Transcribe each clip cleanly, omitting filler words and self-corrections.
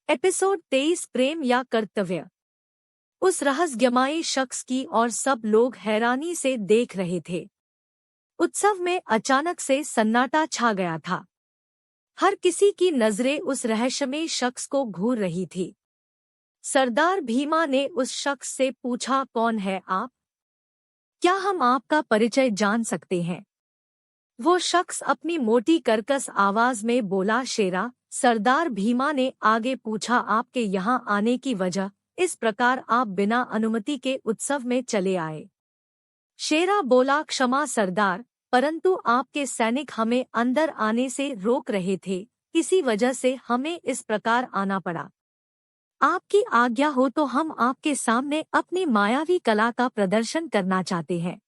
Episode 23 प्रेम या कर्तव्य। उस रहस्यमयी शख्स की और सब लोग हैरानी से देख रहे थे। उत्सव में अचानक से सन्नाटा छा गया था। हर किसी की नजरें उस रहस्यमयी शख्स को घूर रही थी। सरदार भीमा ने उस शख्स से पूछा, कौन है आप? क्या हम आपका परिचय जान सकते हैं? वो शख्स अपनी मोटी कर्कश आवाज में बोला, शेरा। सरदार भीमा ने आगे पूछा, आपके यहाँ आने की वजह? इस प्रकार आप बिना अनुमति के उत्सव में चले आए? शेरा बोला, क्षमा सरदार, परंतु आपके सैनिक हमें अंदर आने से रोक रहे थे, इसी वजह से हमें इस प्रकार आना पड़ा। आपकी आज्ञा हो तो हम आपके सामने अपनी मायावी कला का प्रदर्शन करना चाहते हैं।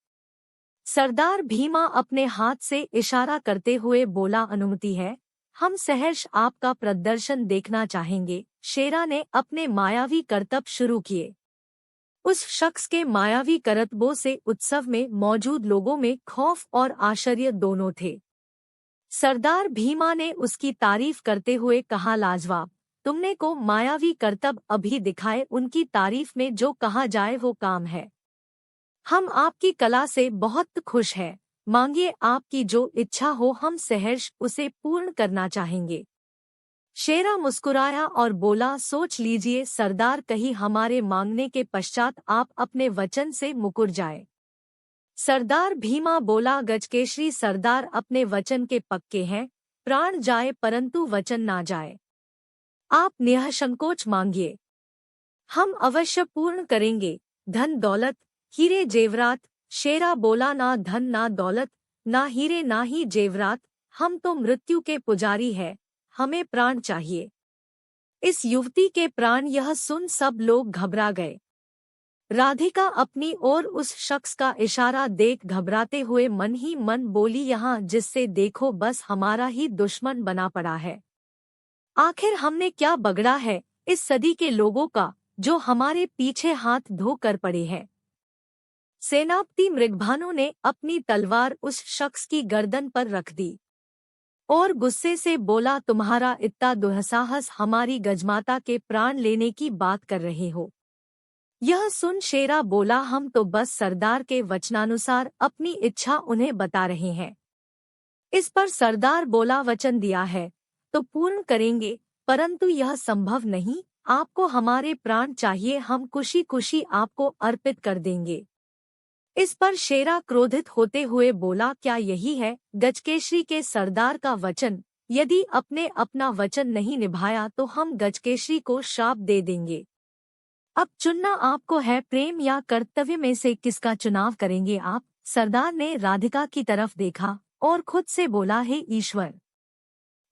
सरदार भीमा अपने हाथ से इशारा करते हुए बोला, अनुमति है, हम सहर्ष आपका प्रदर्शन देखना चाहेंगे। शेरा ने अपने मायावी करतब शुरू किए। उस शख्स के मायावी करतबों से उत्सव में मौजूद लोगों में खौफ और आश्चर्य दोनों थे। सरदार भीमा ने उसकी तारीफ करते हुए कहा, लाजवाब, तुमने को मायावी करतब अभी दिखाए, उनकी तारीफ में जो कहा जाए वो काम है। हम आपकी कला से बहुत खुश हैं, मांगिए आपकी जो इच्छा हो, हम सहर्ष उसे पूर्ण करना चाहेंगे। शेरा मुस्कुराया और बोला, सोच लीजिए सरदार, कहीं हमारे मांगने के पश्चात आप अपने वचन से मुकर जाए। सरदार भीमा बोला, गजकेशरी सरदार, अपने वचन के पक्के हैं, प्राण जाए परंतु वचन ना जाए। आप निःसंकोच मांगिए, हम अवश्य पूर्ण करेंगे। धन दौलत, हीरे जेवरात? शेरा बोला, ना धन ना दौलत, ना हीरे ना ही जेवरात, हम तो मृत्यु के पुजारी हैं, हमें प्राण चाहिए। इस युवती के प्राण, यह सुन सब लोग घबरा गए। राधिका अपनी ओर उस शख्स का इशारा देख घबराते हुए मन ही मन बोली, यहाँ जिससे देखो बस हमारा ही दुश्मन बना पड़ा है। आखिर हमने क्या बगड़ा है इस सदी के लोगों का, जो हमारे पीछे हाथ धो कर पड़े हैं। सेनापति मृगभानु ने अपनी तलवार उस शख्स की गर्दन पर रख दी और गुस्से से बोला, तुम्हारा इतना दुस्साहस, हमारी गजमाता के प्राण लेने की बात कर रहे हो? यह सुन शेरा बोला, हम तो बस सरदार के वचनानुसार अपनी इच्छा उन्हें बता रहे हैं। इस पर सरदार बोला, वचन दिया है तो पूर्ण करेंगे, परंतु यह संभव नहीं, आपको हमारे प्राण चाहिए, हम खुशी खुशी आपको अर्पित कर देंगे। इस पर शेरा क्रोधित होते हुए बोला, क्या यही है गजकेशरी के सरदार का वचन? यदि अपने अपना वचन नहीं निभाया तो हम गजकेशरी को श्राप दे देंगे। अब चुनना आपको है, प्रेम या कर्तव्य में से किसका चुनाव करेंगे आप? सरदार ने राधिका की तरफ देखा और खुद से बोला, हे ईश्वर,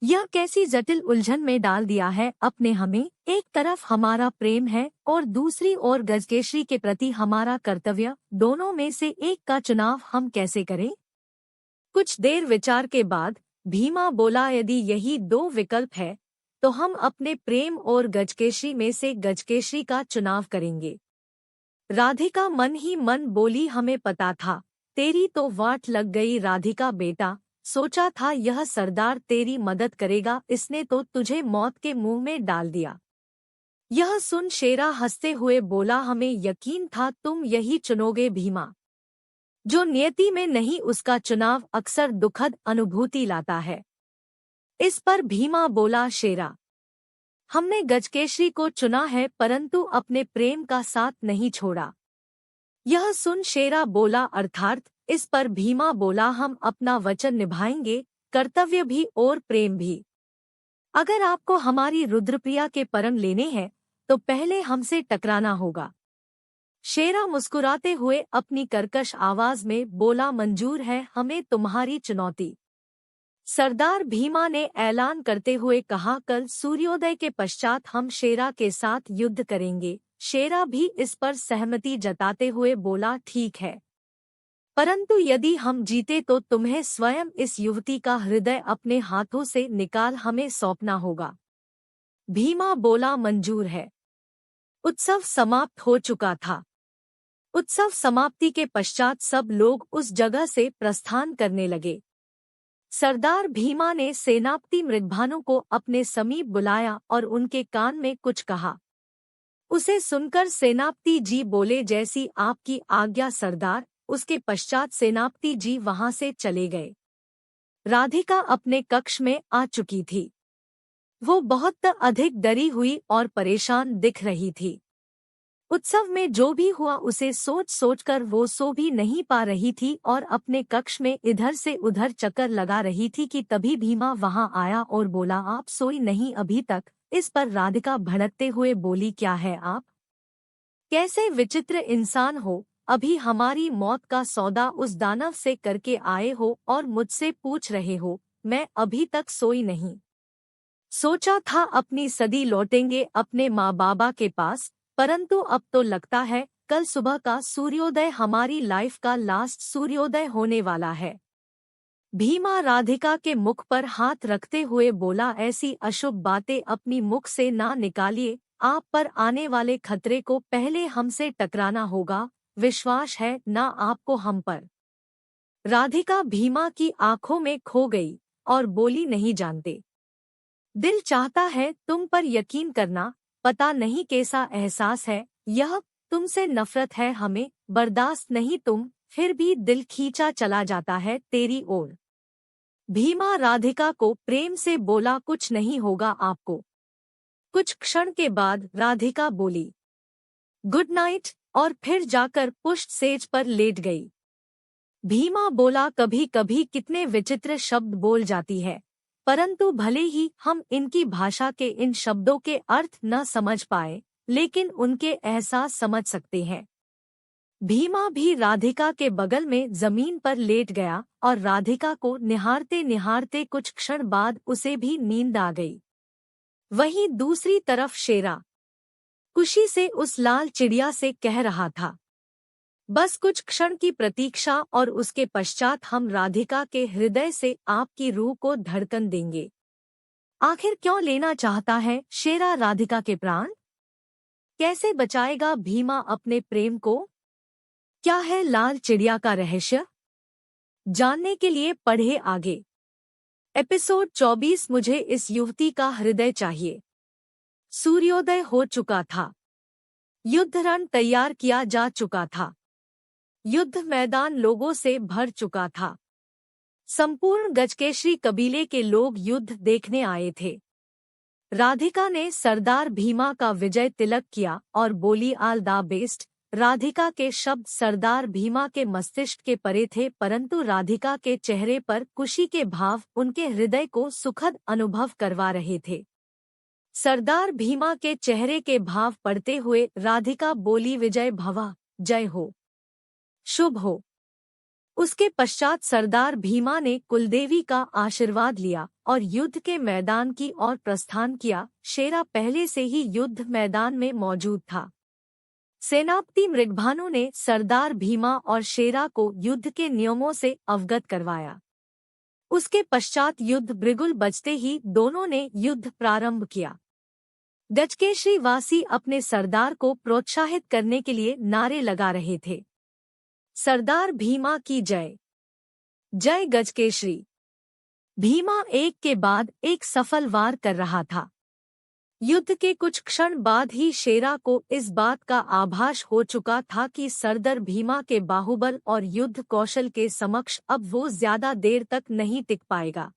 यह कैसी जटिल उलझन में डाल दिया है अपने हमें। एक तरफ हमारा प्रेम है और दूसरी ओर गजकेशरी के प्रति हमारा कर्तव्य, दोनों में से एक का चुनाव हम कैसे करें? कुछ देर विचार के बाद भीमा बोला, यदि यही दो विकल्प है तो हम अपने प्रेम और गजकेशरी में से गजकेशरी का चुनाव करेंगे। राधिका मन ही मन बोली, हमें पता था तेरी तो वाट लग गई राधिका बेटा, सोचा था यह सरदार तेरी मदद करेगा, इसने तो तुझे मौत के मुंह में डाल दिया। यह सुन शेरा हंसते हुए बोला, हमें यकीन था तुम यही चुनोगे भीमा। जो नियति में नहीं उसका चुनाव अक्सर दुखद अनुभूति लाता है। इस पर भीमा बोला, शेरा, हमने गजकेशरी को चुना है परंतु अपने प्रेम का साथ नहीं छोड़ा। यह सुन शेरा बोला, अर्थात? इस पर भीमा बोला, हम अपना वचन निभाएंगे, कर्तव्य भी और प्रेम भी। अगर आपको हमारी रुद्रप्रिया के परंग लेने हैं तो पहले हमसे टकराना होगा। शेरा मुस्कुराते हुए अपनी कर्कश आवाज में बोला, मंजूर है हमें तुम्हारी चुनौती। सरदार भीमा ने ऐलान करते हुए कहा, कल सूर्योदय के पश्चात हम शेरा के साथ युद्ध करेंगे। शेरा भी इस पर सहमति जताते हुए बोला, ठीक है, परंतु यदि हम जीते तो तुम्हें स्वयं इस युवती का हृदय अपने हाथों से निकाल हमें सौंपना होगा। भीमा बोला, मंजूर है। उत्सव समाप्त हो चुका था। उत्सव समाप्ति के पश्चात सब लोग उस जगह से प्रस्थान करने लगे। सरदार भीमा ने सेनापति मृगभानु को अपने समीप बुलाया और उनके कान में कुछ कहा। उसे सुनकर सेनापति जी बोले, जैसी आपकी आज्ञा सरदार। उसके पश्चात सेनापति जी वहां से चले गए। राधिका अपने कक्ष में आ चुकी थी। वो बहुत अधिक डरी हुई और परेशान दिख रही थी। उत्सव में जो भी हुआ उसे सोच सोचकर वो सो भी नहीं पा रही थी और अपने कक्ष में इधर से उधर चक्कर लगा रही थी कि तभी भीमा वहां आया और बोला, आप सोई नहीं अभी तक? इस पर राधिका भड़कते हुए बोली, क्या है आप? कैसे विचित्र इंसान हो, अभी हमारी मौत का सौदा उस दानव से करके आए हो और मुझसे पूछ रहे हो? मैं अभी तक सोई नहीं। सोचा था अपनी सदी लौटेंगे अपने माँ बाबा के पास, परंतु अब तो लगता है कल सुबह का सूर्योदय हमारी लाइफ का लास्ट सूर्योदय होने वाला है। भीमा राधिका के मुख पर हाथ रखते हुए बोला, ऐसी अशुभ बातें अपनी मुख से ना निकालिए। आप पर आने वाले खतरे को पहले हमसे टकराना होगा। विश्वास है ना आपको हम पर? राधिका भीमा की आंखों में खो गई और बोली, नहीं जानते। दिल चाहता है तुम पर यकीन करना, पता नहीं कैसा एहसास है यह। तुमसे नफरत है हमें, बर्दाश्त नहीं तुम, फिर भी दिल खींचा चला जाता है तेरी ओर। भीमा राधिका को प्रेम से बोला, कुछ नहीं होगा आपको। कुछ क्षण के बाद राधिका बोली, गुड नाइट, और फिर जाकर पुष्ट सेज पर लेट गई। भीमा बोला, कभी कभी कितने विचित्र शब्द बोल जाती है, परंतु भले ही हम इनकी भाषा के इन शब्दों के अर्थ न समझ पाए, लेकिन उनके एहसास समझ सकते हैं। भीमा भी राधिका के बगल में जमीन पर लेट गया और राधिका को निहारते निहारते कुछ क्षण बाद उसे भी नींद आ गई। वहीं दूसरी तरफ शेरा खुशी से उस लाल चिड़िया से कह रहा था, बस कुछ क्षण की प्रतीक्षा और उसके पश्चात हम राधिका के हृदय से आपकी रूह को धड़कन देंगे। आखिर क्यों लेना चाहता है शेरा राधिका के प्राण? कैसे बचाएगा भीमा अपने प्रेम को? क्या है लाल चिड़िया का रहस्य? जानने के लिए पढ़े आगे। एपिसोड 24। मुझे इस युवती का हृदय चाहिए। सूर्योदय हो चुका था। युद्ध रण तैयार किया जा चुका था। युद्ध मैदान लोगों से भर चुका था। संपूर्ण गजकेशरी कबीले के लोग युद्ध देखने आए थे। राधिका ने सरदार भीमा का विजय तिलक किया और बोली, ऑल द बेस्ट। राधिका के शब्द सरदार भीमा के मस्तिष्क के परे थे, परंतु राधिका के चेहरे पर खुशी के भाव उनके हृदय को सुखद अनुभव करवा रहे थे। सरदार भीमा के चेहरे के भाव पढ़ते हुए राधिका बोली, विजय भवा, जय हो, शुभ हो। उसके पश्चात सरदार भीमा ने कुलदेवी का आशीर्वाद लिया और युद्ध के मैदान की ओर प्रस्थान किया। शेरा पहले से ही युद्ध मैदान में मौजूद था। सेनापति मृगभानु ने सरदार भीमा और शेरा को युद्ध के नियमों से अवगत करवाया। उसके पश्चात युद्ध बिगुल बजते ही दोनों ने युद्ध प्रारंभ किया। गजकेशरी वासी अपने सरदार को प्रोत्साहित करने के लिए नारे लगा रहे थे, सरदार भीमा की जय, जय गजकेशरी। भीमा एक के बाद एक सफल वार कर रहा था। युद्ध के कुछ क्षण बाद ही शेरा को इस बात का आभास हो चुका था कि सरदार भीमा के बाहुबल और युद्ध कौशल के समक्ष अब वो ज्यादा देर तक नहीं टिक पाएगा।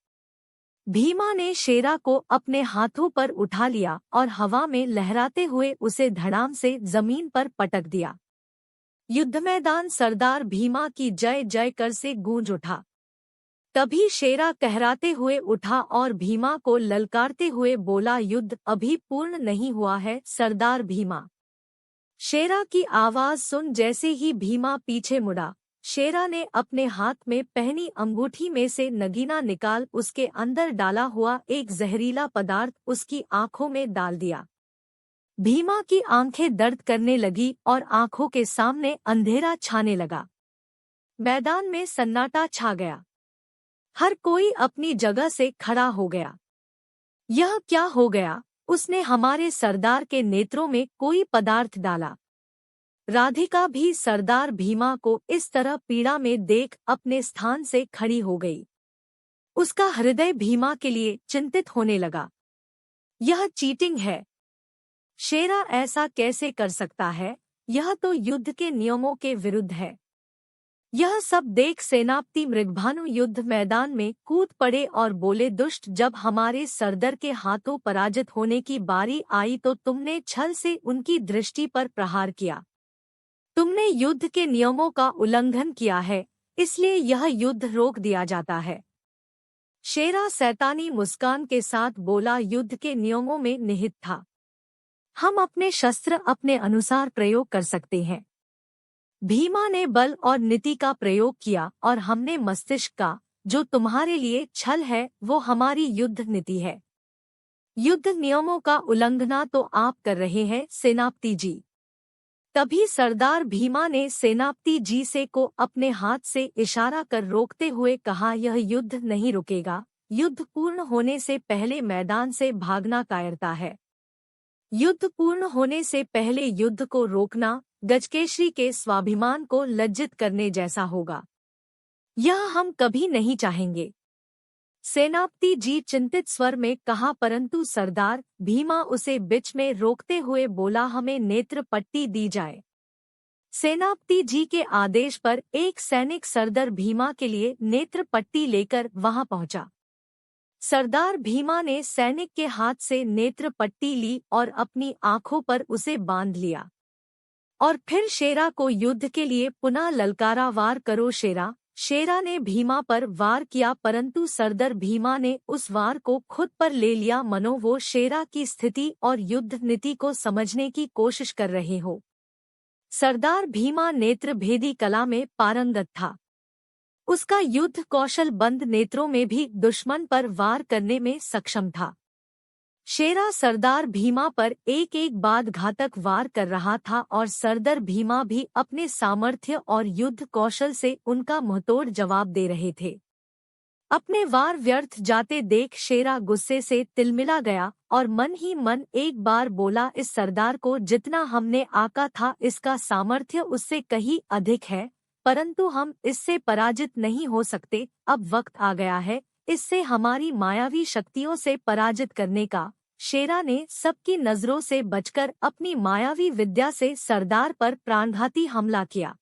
भीमा ने शेरा को अपने हाथों पर उठा लिया और हवा में लहराते हुए उसे धड़ाम से जमीन पर पटक दिया। युद्ध मैदान सरदार भीमा की जय जय कर से गूंज उठा। तभी शेरा कहराते हुए उठा और भीमा को ललकारते हुए बोला, युद्ध अभी पूर्ण नहीं हुआ है सरदार भीमा। शेरा की आवाज सुन जैसे ही भीमा पीछे मुड़ा, शेरा ने अपने हाथ में पहनी अंगूठी में से नगीना निकाल उसके अंदर डाला हुआ एक जहरीला पदार्थ उसकी आंखों में डाल दिया। भीमा की आंखें दर्द करने लगी और आंखों के सामने अंधेरा छाने लगा। मैदान में सन्नाटा छा गया। हर कोई अपनी जगह से खड़ा हो गया। यह क्या हो गया? उसने हमारे सरदार के नेत्रों में कोई पदार्थ डाला। राधिका भी सरदार भीमा को इस तरह पीड़ा में देख अपने स्थान से खड़ी हो गई। उसका हृदय भीमा के लिए चिंतित होने लगा। यह चीटिंग है। शेरा ऐसा कैसे कर सकता है? यह तो युद्ध के नियमों के विरुद्ध है। यह सब देख सेनापति मृगभानु युद्ध मैदान में कूद पड़े और बोले, दुष्ट, जब हमारे सरदार के हाथों पराजित होने की बारी आई तो तुमने छल से उनकी दृष्टि पर प्रहार किया। तुमने युद्ध के नियमों का उल्लंघन किया है, इसलिए यह युद्ध रोक दिया जाता है। शेरा शैतानी मुस्कान के साथ बोला, युद्ध के नियमों में निहित था, हम अपने शस्त्र अपने अनुसार प्रयोग कर सकते हैं। भीमा ने बल और नीति का प्रयोग किया और हमने मस्तिष्क का, जो तुम्हारे लिए छल है वो हमारी युद्ध नीति है। युद्ध नियमों का उल्लंघना तो आप कर रहे हैं सेनापति जी। तभी सरदार भीमा ने सेनापति जी से को अपने हाथ से इशारा कर रोकते हुए कहा, यह युद्ध नहीं रुकेगा। युद्ध पूर्ण होने से पहले मैदान से भागना कायरता है। युद्ध पूर्ण होने से पहले युद्ध को रोकना गजकेसरी के स्वाभिमान को लज्जित करने जैसा होगा। यह हम कभी नहीं चाहेंगे। सेनापति जी चिंतित स्वर में कहा, परंतु सरदार, भीमा उसे बीच में रोकते हुए बोला, हमें नेत्र पट्टी दी जाए। सेनापति जी के आदेश पर एक सैनिक सरदार भीमा के लिए नेत्र पट्टी लेकर वहां पहुंचा। सरदार भीमा ने सैनिक के हाथ से नेत्र पट्टी ली और अपनी आंखों पर उसे बांध लिया और फिर शेरा को युद्ध के लिए पुनः ललकारा, वार करो शेरा। शेरा ने भीमा पर वार किया, परंतु सरदार भीमा ने उस वार को खुद पर ले लिया, मनो वो शेरा की स्थिति और युद्ध नीति को समझने की कोशिश कर रहे हो। सरदार भीमा नेत्र भेदी कला में पारंगत था। उसका युद्ध कौशल बंद नेत्रों में भी दुश्मन पर वार करने में सक्षम था। शेरा सरदार भीमा पर एक एक बाद घातक वार कर रहा था और सरदार भीमा भी अपने सामर्थ्य और युद्ध कौशल से उनका मुंहतोड़ जवाब दे रहे थे। अपने वार व्यर्थ जाते देख शेरा गुस्से से तिलमिला गया और मन ही मन एक बार बोला, इस सरदार को जितना हमने आका था इसका सामर्थ्य उससे कहीं अधिक है, परंतु हम इससे पराजित नहीं हो सकते। अब वक्त आ गया है इससे हमारी मायावी शक्तियों से पराजित करने का। शेरा ने सबकी नजरों से बचकर अपनी मायावी विद्या से सरदार पर प्राणघाती हमला किया,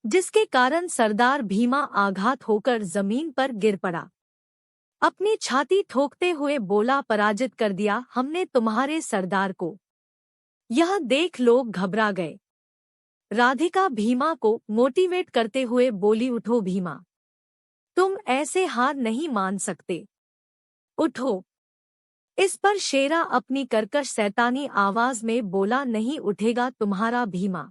जिसके कारण सरदार भीमा आघात होकर जमीन पर गिर पड़ा। अपनी छाती ठोकते हुए बोला, पराजित कर दिया हमने तुम्हारे सरदार को। यह देख लोग घबरा गए। राधिका भीमा को मोटिवेट करते हुए बोली, उठो भीमा, तुम ऐसे हार नहीं मान सकते, उठो। इस पर शेरा अपनी कर्कश शैतानी आवाज में बोला, नहीं उठेगा तुम्हारा भीमा।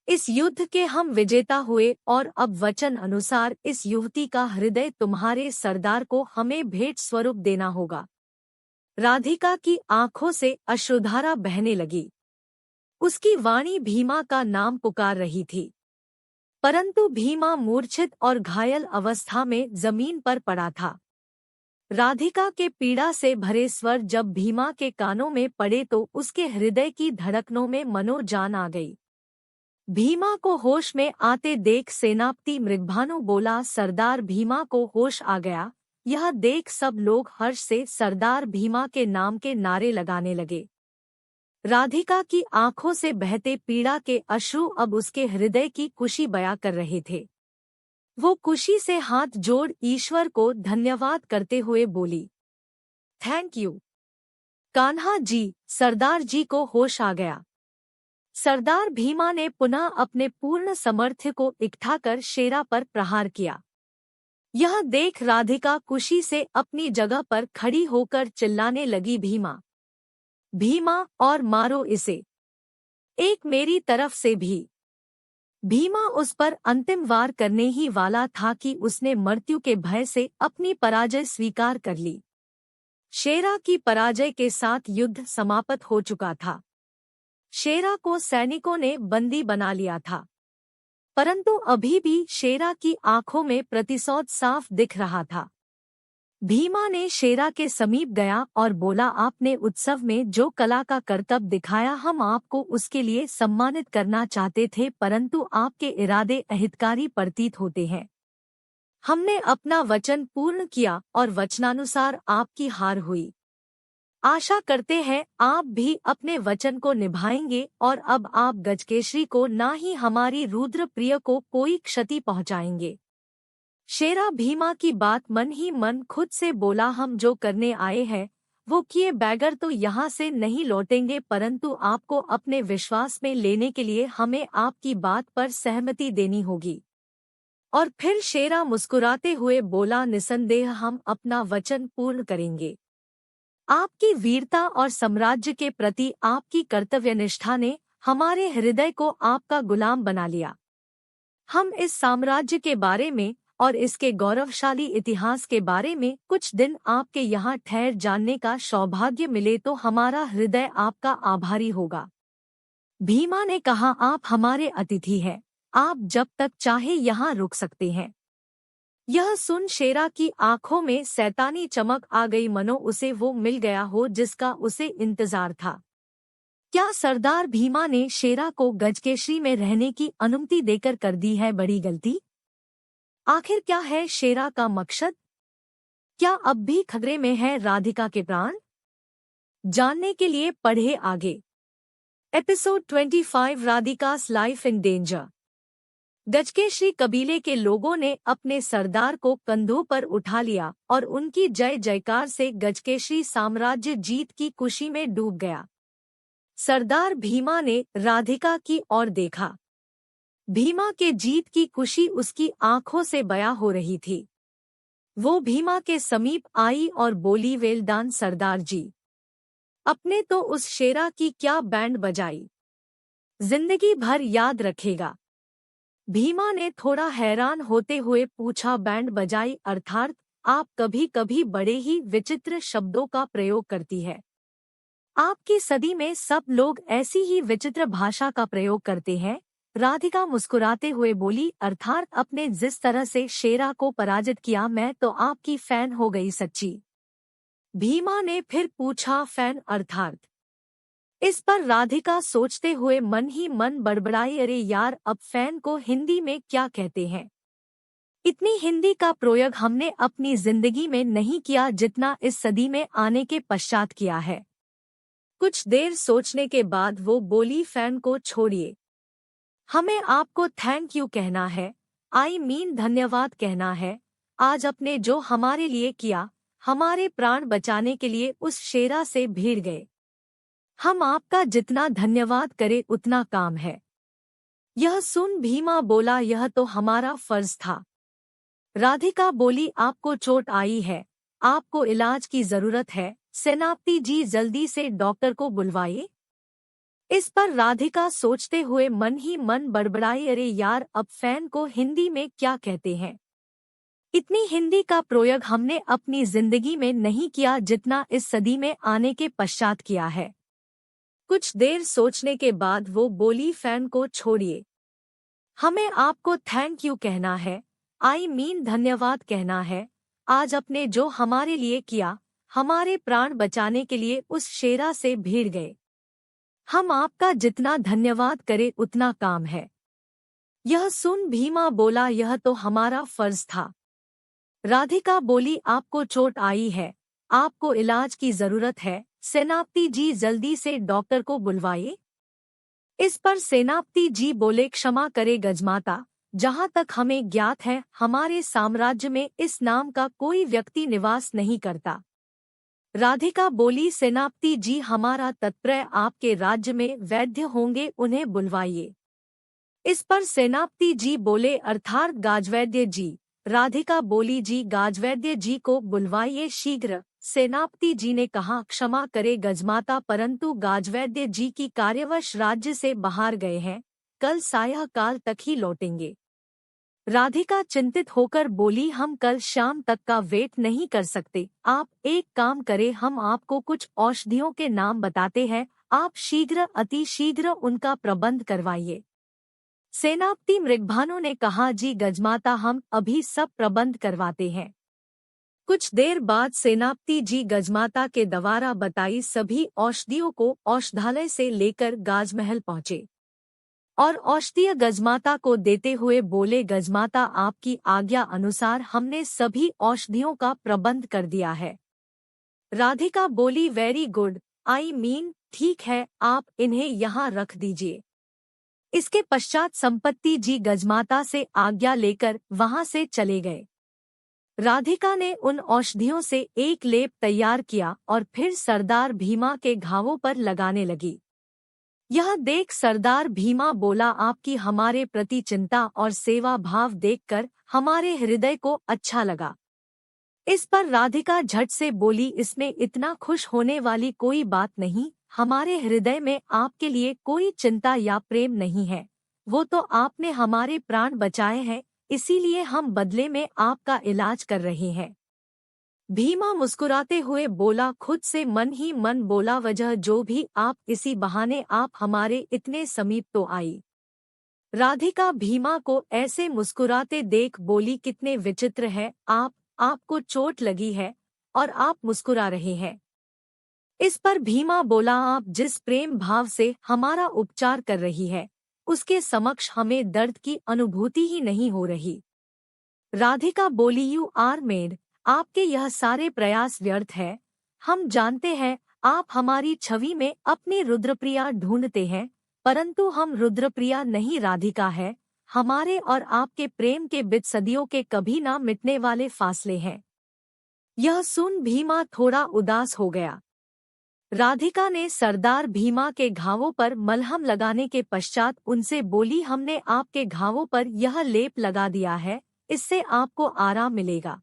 इस युद्ध के हम विजेता हुए और अब वचन अनुसार इस युवती का हृदय तुम्हारे सरदार को हमें भेंट स्वरूप देना होगा। राधिका की आंखों से अश्रुधारा बहने लगी। उसकी वाणी भीमा का नाम पुकार रही थी, परंतु भीमा मूर्छित और घायल अवस्था में जमीन पर पड़ा था। राधिका के पीड़ा से भरे स्वर जब भीमा के कानों में पड़े तो उसके हृदय की धड़कनों में मनोजान आ गई। भीमा को होश में आते देख सेनापति मृगभानु बोला, सरदार भीमा को होश आ गया। यह देख सब लोग हर्ष से सरदार भीमा के नाम के नारे लगाने लगे। राधिका की आंखों से बहते पीड़ा के अश्रु अब उसके हृदय की खुशी बयां कर रहे थे। वो खुशी से हाथ जोड़ ईश्वर को धन्यवाद करते हुए बोली, थैंक यू कान्हा जी, सरदार जी को होश आ गया। सरदार भीमा ने पुनः अपने पूर्ण सामर्थ्य को इकट्ठा कर शेरा पर प्रहार किया। यह देख राधिका खुशी से अपनी जगह पर खड़ी होकर चिल्लाने लगी, भीमा भीमा और मारो इसे, एक मेरी तरफ से भी। भीमा उस पर अंतिम वार करने ही वाला था कि उसने मृत्यु के भय से अपनी पराजय स्वीकार कर ली। शेरा की पराजय के साथ युद्ध समाप्त हो चुका था। शेरा को सैनिकों ने बंदी बना लिया था, परंतु अभी भी शेरा की आंखों में प्रतिशोध साफ दिख रहा था। भीमा ने शेरा के समीप गया और बोला, आपने उत्सव में जो कला का करतब दिखाया हम आपको उसके लिए सम्मानित करना चाहते थे, परंतु आपके इरादे अहितकारी प्रतीत होते हैं। हमने अपना वचन पूर्ण किया और वचनानुसार आपकी हार हुई। आशा करते हैं आप भी अपने वचन को निभाएंगे और अब आप गजकेसरी को ना ही हमारी रुद्र प्रिय को कोई क्षति पहुंचाएंगे। शेरा भीमा की बात मन ही मन खुद से बोला, हम जो करने आए हैं वो किए बगैर तो यहाँ से नहीं लौटेंगे, परंतु आपको अपने विश्वास में लेने के लिए हमें आपकी बात पर सहमति देनी होगी। और फिर शेरा मुस्कुराते हुए बोला, निसंदेह हम अपना वचन पूर्ण करेंगे। आपकी वीरता और साम्राज्य के प्रति आपकी कर्तव्यनिष्ठा ने हमारे हृदय को आपका गुलाम बना लिया। हम इस साम्राज्य के बारे में और इसके गौरवशाली इतिहास के बारे में कुछ दिन आपके यहाँ ठहर जानने का सौभाग्य मिले तो हमारा हृदय आपका आभारी होगा। भीमा ने कहा, आप हमारे अतिथि हैं, आप जब तक चाहे यहाँ रुक सकते हैं। यह सुन शेरा की आंखों में शैतानी चमक आ गई, मनो उसे वो मिल गया हो जिसका उसे इंतजार था। क्या सरदार भीमा ने शेरा को गजकेसरी में रहने की अनुमति देकर कर दी है बड़ी गलती? आखिर क्या है शेरा का मकसद? क्या अब भी खतरे में है राधिका के प्राण? जानने के लिए पढ़े आगे। Episode 25, Radhika's life in danger. Gajkesari कबीले के लोगों ने अपने सरदार को कंधों पर उठा लिया और उनकी जय जयकार से गजकेसरी साम्राज्य जीत की खुशी में डूब गया। सरदार भीमा ने राधिका की ओर देखा। भीमा के जीत की खुशी उसकी आंखों से बयां हो रही थी। वो भीमा के समीप आई और बोली, वेलदान सरदार जी, अपने तो उस शेरा की क्या बैंड बजाई, जिंदगी भर याद रखेगा। भीमा ने थोड़ा हैरान होते हुए पूछा, बैंड बजाई अर्थात आप कभी कभी बड़े ही विचित्र शब्दों का प्रयोग करती है। आपकी सदी में सब लोग ऐसी ही विचित्र भाषा का प्रयोग करते हैं। राधिका मुस्कुराते हुए बोली, अर्थात अपने जिस तरह से शेरा को पराजित किया मैं तो आपकी फैन हो गई सच्ची। भीमा ने फिर पूछा, फैन अर्थात? इस पर राधिका सोचते हुए मन ही मन बड़बड़ाई, अरे यार, अब फैन को हिंदी में क्या कहते हैं? इतनी हिंदी का प्रयोग हमने अपनी जिंदगी में नहीं किया जितना इस सदी में आने के पश्चात किया है। कुछ देर सोचने के बाद वो बोली, फैन को छोड़िए, हमें आपको थैंक यू कहना है, आई मीन धन्यवाद कहना है। आज आपने जो हमारे लिए किया, हमारे प्राण बचाने के लिए उस शेरा से भिड़ गए, हम आपका जितना धन्यवाद करें उतना काम है। यह सुन भीमा बोला, यह तो हमारा फर्ज था। राधिका बोली, आपको चोट आई है, आपको इलाज की जरूरत है, सेनापति जी जल्दी से डॉक्टर को बुलवाइए। इस पर राधिका सोचते हुए मन ही मन बड़बड़ाई, अरे यार, अब फैन को हिंदी में क्या कहते हैं? इतनी हिंदी का प्रयोग हमने अपनी जिंदगी में नहीं किया जितना इस सदी में आने के पश्चात किया है। कुछ देर सोचने के बाद वो बोली, फैन को छोड़िए, हमें आपको थैंक यू कहना है, आई मीन धन्यवाद कहना है। आज आपने जो हमारे लिए किया, हमारे प्राण बचाने के लिए उस शेरा से भिड़ गए, हम आपका जितना धन्यवाद करें उतना काम है। यह सुन भीमा बोला, यह तो हमारा फर्ज था। राधिका बोली, आपको चोट आई है, आपको इलाज की जरूरत है, सेनापति जी जल्दी से डॉक्टर को बुलवाइए। इस पर सेनापति जी बोले, क्षमा करे गजमाता, जहाँ तक हमें ज्ञात है हमारे साम्राज्य में इस नाम का कोई व्यक्ति निवास नहीं करता। राधिका बोली, सेनापति जी हमारा तात्पर्य आपके राज्य में वैद्य होंगे, उन्हें बुलवाइए। इस पर सेनापति जी बोले, अर्थात गाजवैद्य जी। राधिका बोली, जी गाजवैद्य जी को बुलवाइए शीघ्र। सेनापति जी ने कहा, क्षमा करे गजमाता, परंतु गाजवैद्य जी की कार्यवश राज्य से बाहर गए हैं, कल सायं काल तक ही लौटेंगे। राधिका चिंतित होकर बोली, हम कल शाम तक का वेट नहीं कर सकते, आप एक काम करें, हम आपको कुछ औषधियों के नाम बताते हैं, आप शीघ्र अति शीघ्र उनका प्रबंध करवाइए। सेनापति मृगभानु ने कहा, जी गजमाता, हम अभी सब प्रबंध करवाते हैं। कुछ देर बाद सेनापति जी गजमाता के द्वारा बताई सभी औषधियों को औषधालय से लेकर गाजमहल पहुंचे और औषधीय गजमाता को देते हुए बोले, गजमाता आपकी आज्ञा अनुसार हमने सभी औषधियों का प्रबंध कर दिया है। राधिका बोली, वेरी गुड, आई मीन ठीक है, आप इन्हें यहाँ रख दीजिए। इसके पश्चात संपत्ति जी गजमाता से आज्ञा लेकर वहां से चले गए। राधिका ने उन औषधियों से एक लेप तैयार किया और फिर सरदार भीमा के घावों पर लगाने लगी। यह देख सरदार भीमा बोला, आपकी हमारे प्रति चिंता और सेवा भाव देखकर हमारे हृदय को अच्छा लगा। इस पर राधिका झट से बोली, इसमें इतना खुश होने वाली कोई बात नहीं, हमारे हृदय में आपके लिए कोई चिंता या प्रेम नहीं है। वो तो आपने हमारे प्राण बचाए हैं, इसीलिए हम बदले में आपका इलाज कर रहे हैं। भीमा मुस्कुराते हुए बोला, खुद से मन ही मन बोला, वजह जो भी आप, इसी बहाने आप हमारे इतने समीप तो आई। राधिका भीमा को ऐसे मुस्कुराते देख बोली, कितने विचित्र है आपको चोट लगी है और आप मुस्कुरा रहे हैं। इस पर भीमा बोला, आप जिस प्रेम भाव से हमारा उपचार कर रही है, उसके समक्ष हमें दर्द की अनुभूति ही नहीं हो रही। राधिका बोली, यू आर मेड, आपके यह सारे प्रयास व्यर्थ है। हम जानते हैं आप हमारी छवि में अपनी रुद्रप्रिया ढूंढते हैं, परंतु हम रुद्रप्रिया नहीं, राधिका है। हमारे और आपके प्रेम के बीच सदियों के कभी ना मिटने वाले फासले हैं। यह सुन भीमा थोड़ा उदास हो गया। राधिका ने सरदार भीमा के घावों पर मलहम लगाने के पश्चात उनसे बोली, हमने आपके घावों पर यह लेप लगा दिया है, इससे आपको आराम मिलेगा।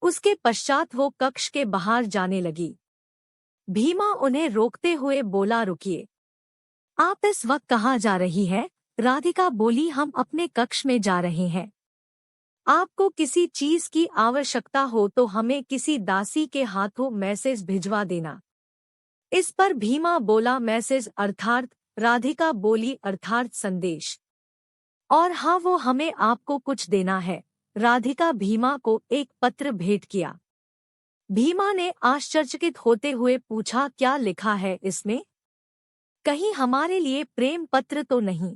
उसके पश्चात वो कक्ष के बाहर जाने लगी। भीमा उन्हें रोकते हुए बोला, रुकिए, आप इस वक्त कहाँ जा रही है? राधिका बोली, हम अपने कक्ष में जा रहे हैं। आपको किसी चीज की आवश्यकता हो तो हमें किसी दासी के हाथों मैसेज भिजवा देना। इस पर भीमा बोला, मैसेज अर्थात? राधिका बोली, अर्थात संदेश। और हाँ, वो हमें आपको कुछ देना है। राधिका भीमा को एक पत्र भेंट किया। भीमा ने आश्चर्यचकित होते हुए पूछा, क्या लिखा है इसमें? कहीं हमारे लिए प्रेम पत्र तो नहीं?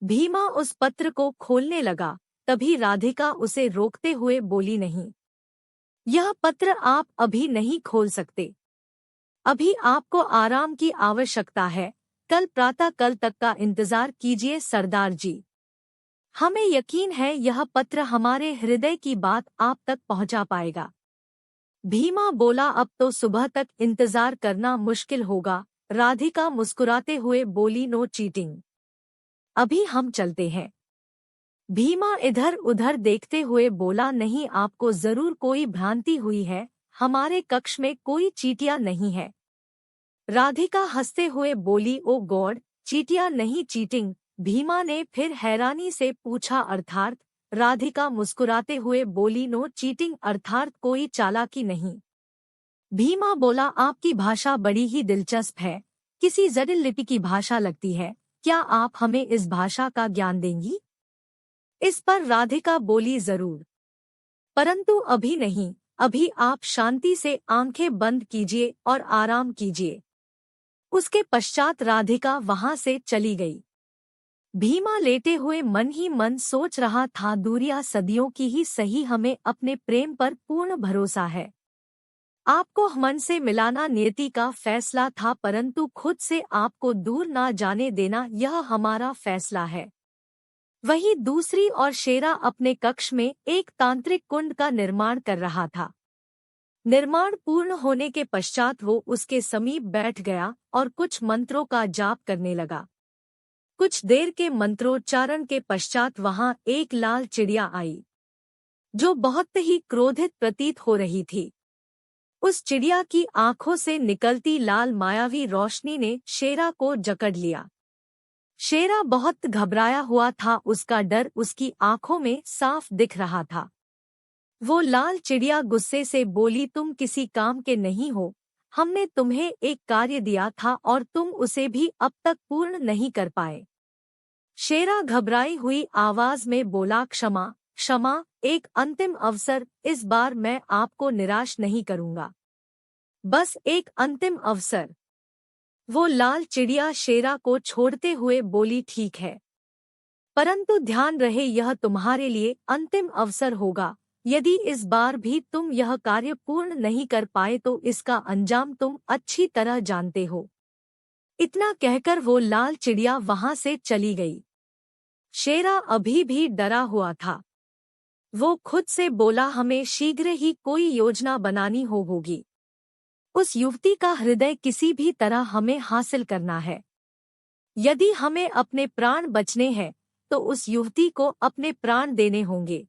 भीमा उस पत्र को खोलने लगा, तभी राधिका उसे रोकते हुए बोली, नहीं, यह पत्र आप अभी नहीं खोल सकते। अभी आपको आराम की आवश्यकता है। कल प्रातः कल तक का इंतजार कीजिए सरदार जी। हमें यकीन है यह पत्र हमारे हृदय की बात आप तक पहुंचा पाएगा। भीमा बोला, अब तो सुबह तक इंतजार करना मुश्किल होगा। राधिका मुस्कुराते हुए बोली, नो चीटिंग, अभी हम चलते हैं। भीमा इधर उधर देखते हुए बोला, नहीं, आपको जरूर कोई भ्रांति हुई है, हमारे कक्ष में कोई चीटियां नहीं है। राधिका हंसते हुए बोली, ओ गॉड, चीटियां नहीं, चीटिंग। भीमा ने फिर हैरानी से पूछा, अर्थात? राधिका मुस्कुराते हुए बोली, नो चीटिंग, अर्थात कोई चालाकी नहीं। भीमा बोला, आपकी भाषा बड़ी ही दिलचस्प है, किसी जटिल लिपि की भाषा लगती है। क्या आप हमें इस भाषा का ज्ञान देंगी? इस पर राधिका बोली, जरूर, परंतु अभी नहीं। अभी आप शांति से आंखें बंद कीजिए और आराम कीजिए। उसके पश्चात राधिका वहां से चली गई। भीमा लेटे हुए मन ही मन सोच रहा था, दूरियां सदियों की ही सही, हमें अपने प्रेम पर पूर्ण भरोसा है। आपको मन से मिलाना नियति का फैसला था, परंतु खुद से आपको दूर ना जाने देना यह हमारा फैसला है। वहीं दूसरी ओर शेरा अपने कक्ष में एक तांत्रिक कुंड का निर्माण कर रहा था। निर्माण पूर्ण होने के पश्चात वो उसके समीप बैठ गया और कुछ मंत्रों का जाप करने लगा। कुछ देर के मंत्रोच्चारण के पश्चात वहां एक लाल चिड़िया आई, जो बहुत ही क्रोधित प्रतीत हो रही थी। उस चिड़िया की आंखों से निकलती लाल मायावी रोशनी ने शेरा को जकड़ लिया। शेरा बहुत घबराया हुआ था, उसका डर उसकी आंखों में साफ दिख रहा था। वो लाल चिड़िया गुस्से से बोली, तुम किसी काम के नहीं हो। हमने तुम्हें एक कार्य दिया था और तुम उसे भी अब तक पूर्ण नहीं कर पाए। शेरा घबराई हुई आवाज में बोला, क्षमा क्षमा, एक अंतिम अवसर, इस बार मैं आपको निराश नहीं करूंगा। बस एक अंतिम अवसर। वो लाल चिड़िया शेरा को छोड़ते हुए बोली, ठीक है, परंतु ध्यान रहे यह तुम्हारे लिए अंतिम अवसर होगा। यदि इस बार भी तुम यह कार्य पूर्ण नहीं कर पाए तो इसका अंजाम तुम अच्छी तरह जानते हो। इतना कहकर वो लाल चिड़िया वहां से चली गई। शेरा अभी भी डरा हुआ था। वो खुद से बोला, हमें शीघ्र ही कोई योजना बनानी होगी। उस युवती का हृदय किसी भी तरह हमें हासिल करना है। यदि हमें अपने प्राण बचने हैं तो उस युवती को अपने प्राण देने होंगे।